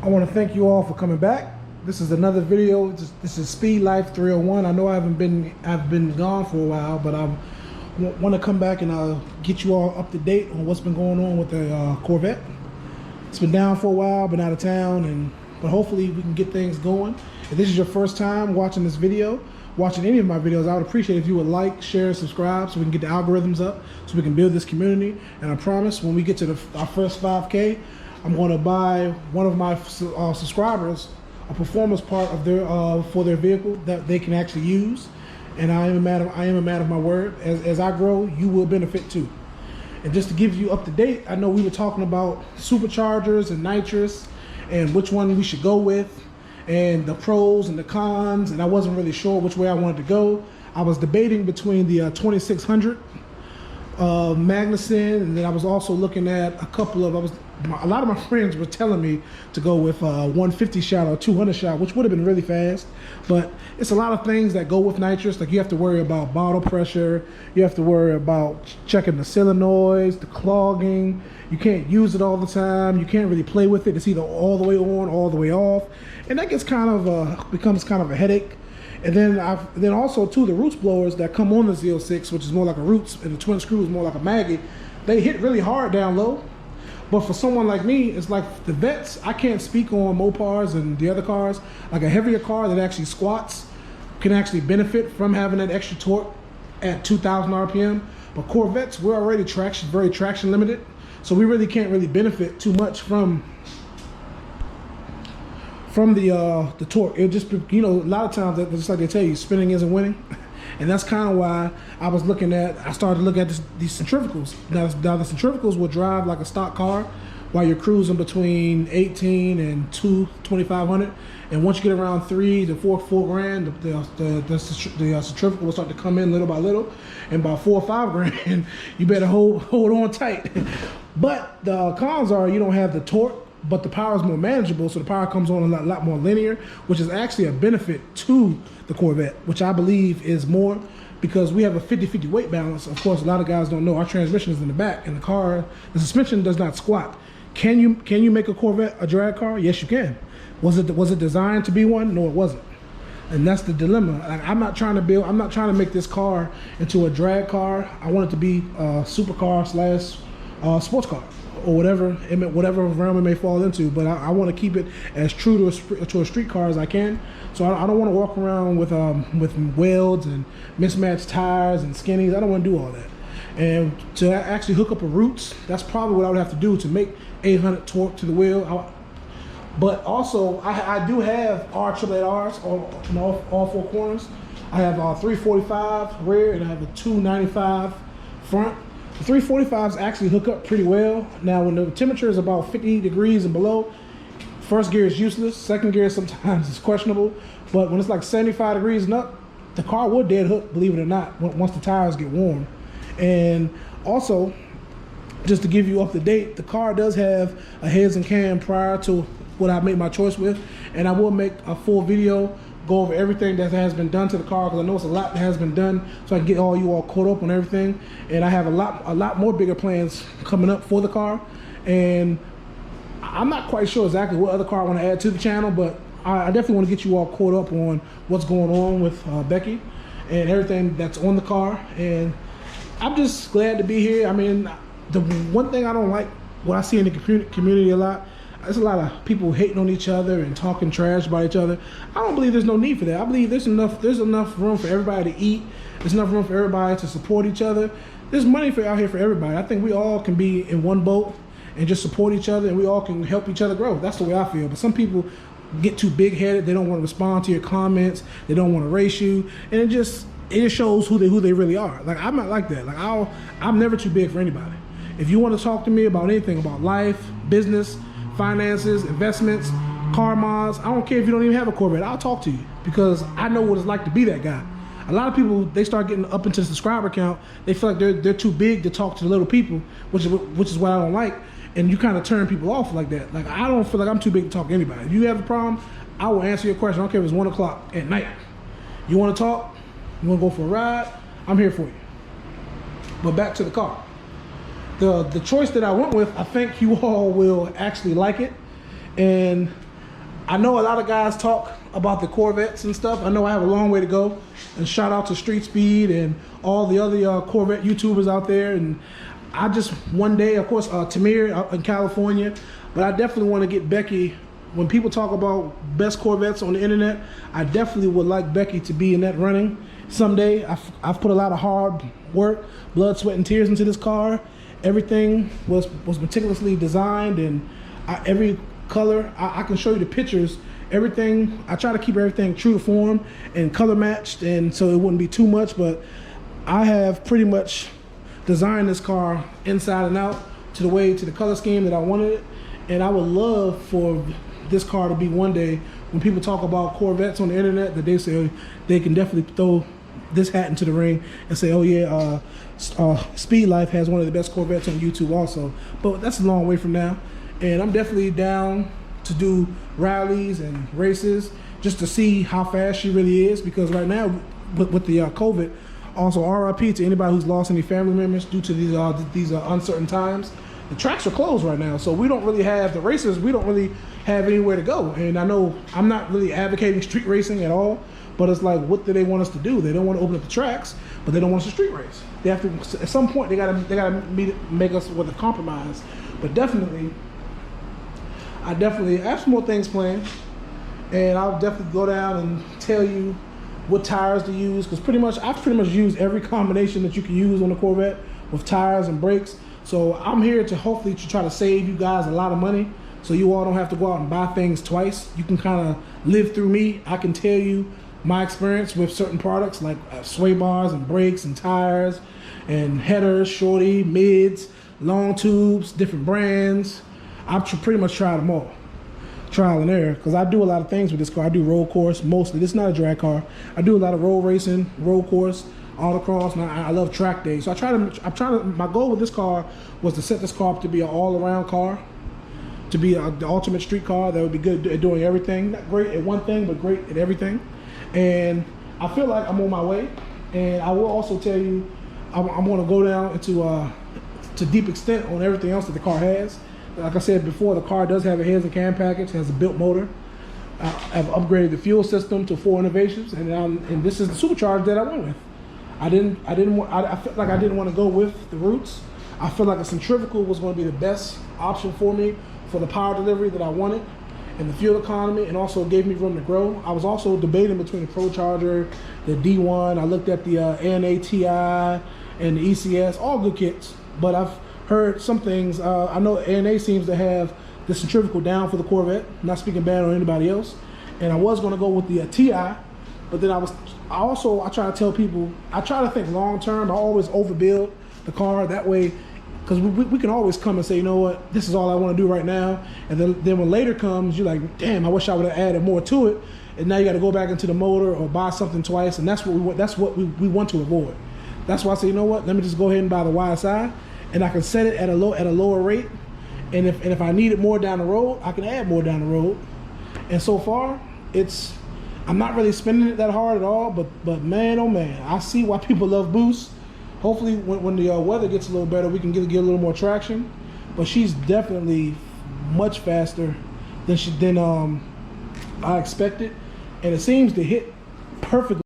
I want to thank you all for coming back. This is another video. This is Speed Life 301. I know I've been gone for a while, but I want to come back and get you all up to date on what's been going on with the Corvette. It's been down for a while, been out of town, but hopefully we can get things going. If this is your first time watching this video, watching any of my videos, I would appreciate if you would like, share, and subscribe so we can get the algorithms up, so we can build this community. And I promise when we get to our first 5K, I'm going to buy one of my subscribers a performance part of their for their vehicle that they can actually use. And I am a man of my word. As I grow, you will benefit too. And just to give you up to date, I know we were talking about superchargers and nitrous and which one we should go with and the pros and the cons, and I wasn't really sure which way I wanted to go. I was debating between the 2600 Magnuson, and then I was also looking at a lot of my friends were telling me to go with 150 shot or 200 shot, which would have been really fast. But it's a lot of things that go with nitrous. Like you have to worry about bottle pressure, you have to worry about checking the solenoids, the clogging. You can't use it all the time. You can't really play with it. It's either all the way on, all the way off, and that gets becomes kind of a headache. And then also too, the roots blowers that come on the Z06, which is more like a roots, and the twin screw is more like a Maggie, they hit really hard down low. But for someone like me, it's like the Vettes. I can't speak on Mopars and the other cars. Like a heavier car that actually squats can actually benefit from having that extra torque at 2,000 RPM. But Corvettes, we're already very traction limited, so we really can't benefit too much from the torque. It just, a lot of times, just like they tell you, spinning isn't winning. And that's kind of why I started to look at these centrifugals. Now the centrifugals will drive like a stock car while you're cruising between 18 and 2,500. And once you get around 3 to 4 grand, the centrifugal will start to come in little by little. And by 4 or 5 grand, you better hold on tight. But the cons are you don't have the torque, but the power is more manageable, so the power comes on a lot more linear, which is actually a benefit to the Corvette, which I believe is more because we have a 50-50 weight balance. Of course, a lot of guys don't know our transmission is in the back, and the suspension does not squat. Can you make a Corvette a drag car? Yes, you can. Was it designed to be one? No, it wasn't. And that's the dilemma. Like, I'm not trying to make this car into a drag car. I want it to be a supercar / sports car, or whatever realm it may fall into. But I want to keep it as true to a street car as I can. So I don't want to walk around with welds and mismatched tires and skinnies. I don't want to do all that. And to actually hook up a roots, that's probably what I would have to do to make 800 torque to the wheel. But also, I do have R888Rs on all 4 corners. I have a 345 rear and I have a 295 front. The 345s actually hook up pretty well. Now, when the temperature is about 50 degrees and below, first gear is useless. Second gear sometimes is questionable. But when it's like 75 degrees and up, the car will dead hook, believe it or not, once the tires get warm. And also, just to give you up to date, the car does have a heads and cam prior to what I made my choice with. And I will make a full video, go over everything that has been done to the car, because I know it's a lot that has been done, so I can get all you all caught up on everything. And I have a lot more bigger plans coming up for the car. And I'm not quite sure exactly what other car I want to add to the channel, but I definitely want to get you all caught up on what's going on with Becky and everything that's on the car. And I'm just glad to be here. I mean, the one thing I don't like, what I see in the community a lot, there's a lot of people hating on each other and talking trash about each other. I don't believe there's no need for that. I believe there's enough room for everybody to eat. There's enough room for everybody to support each other. There's money out here for everybody. I think we all can be in one boat and just support each other, and we all can help each other grow. That's the way I feel. But some people get too big-headed. They don't want to respond to your comments. They don't want to race you, and it just shows who they really are. Like, I'm not like that. Like, I'm never too big for anybody. If you want to talk to me about anything, about life, business, finances, investments, car mods, I don't care if you don't even have a Corvette. I'll talk to you because I know what it's like to be that guy. A lot of people, they start getting up into the subscriber count. They feel like they're too big to talk to the little people, which is what I don't like. And you kind of turn people off like that. Like, I don't feel like I'm too big to talk to anybody. If you have a problem, I will answer your question. I don't care if it's 1 o'clock at night. You want to talk? You want to go for a ride? I'm here for you. But back to the car. The choice that I went with, I think you all will actually like it. And I know a lot of guys talk about the Corvettes and stuff. I know I have a long way to go. And shout out to Street Speed and all the other Corvette YouTubers out there. And I just, one day, of course, Tamir out in California, but I definitely want to get Becky. When people talk about best Corvettes on the internet, I definitely would like Becky to be in that running someday. I've put a lot of hard work, blood, sweat, and tears into this car. Everything was meticulously designed, and every color, I can show you the pictures. Everything, I try to keep everything true to form and color matched, and so it wouldn't be too much, but I have pretty much designed this car inside and out to the color scheme that I wanted it. And I would love for this car to be one day, when people talk about Corvettes on the internet, that they say they can definitely throw this hat into the ring and say, oh yeah, Speed Life has one of the best Corvettes on YouTube also. But that's a long way from now. And I'm definitely down to do rallies and races just to see how fast she really is, because right now with the COVID, also RIP to anybody who's lost any family members due to these uncertain times. The tracks are closed right now, so we don't really have the races. We don't really have anywhere to go. And I know I'm not really advocating street racing at all, but it's like, what do they want us to do? They don't want to open up the tracks, but they don't want us to street race. They have to, at some point, they gotta make us with a compromise. But definitely, I have some more things planned, and I'll definitely go down and tell you what tires to use, because I've pretty much used every combination that you can use on the Corvette with tires and brakes. So I'm here to hopefully try to save you guys a lot of money, so you all don't have to go out and buy things twice. You can kind of live through me. I can tell you my experience with certain products like sway bars and brakes and tires and headers, shorty, mids, long tubes, different brands. I've pretty much tried them all, trial and error, because I do a lot of things with this car. I do road course mostly. This is not a drag car. I do a lot of road racing, road course, autocross, and I love track days. So my goal with this car was to set this car up to be an all-around car, to be the ultimate street car that would be good at doing everything. Not great at one thing, but great at everything. And I feel like I'm on my way. And I will also tell you, I'm going to go down into to deep extent on everything else that the car has. Like I said before, the car does have a heads and cam package, has a built motor. I've upgraded the fuel system to 4 Innovations, and this is the supercharger that I went with. I felt like I didn't want to go with the Roots. I feel like a centrifugal was going to be the best option for me for the power delivery that I wanted and the fuel economy, and also gave me room to grow. I was also debating between the Pro Charger, the D1. I looked at the ANA TI and the ECS, all good kits, but I've heard some things. I know ANA seems to have the centrifugal down for the Corvette, not speaking bad on anybody else. And I was going to go with the TI, but then I try to tell people, I try to think long term. I always overbuild the car that way, because we can always come and say, you know what, this is all I want to do right now. And then when later comes, you're like, damn, I wish I would have added more to it. And now you got to go back into the motor or buy something twice, and that's what we want to avoid. That's why I say, you know what, let me just go ahead and buy the YSI, and I can set it at a lower rate. And if I need it more down the road, I can add more down the road. And so far, I'm not really spending it that hard at all, but man, oh man, I see why people love boosts. Hopefully when the weather gets a little better, we can get a little more traction. But she's definitely much faster than I expected, and it seems to hit perfectly.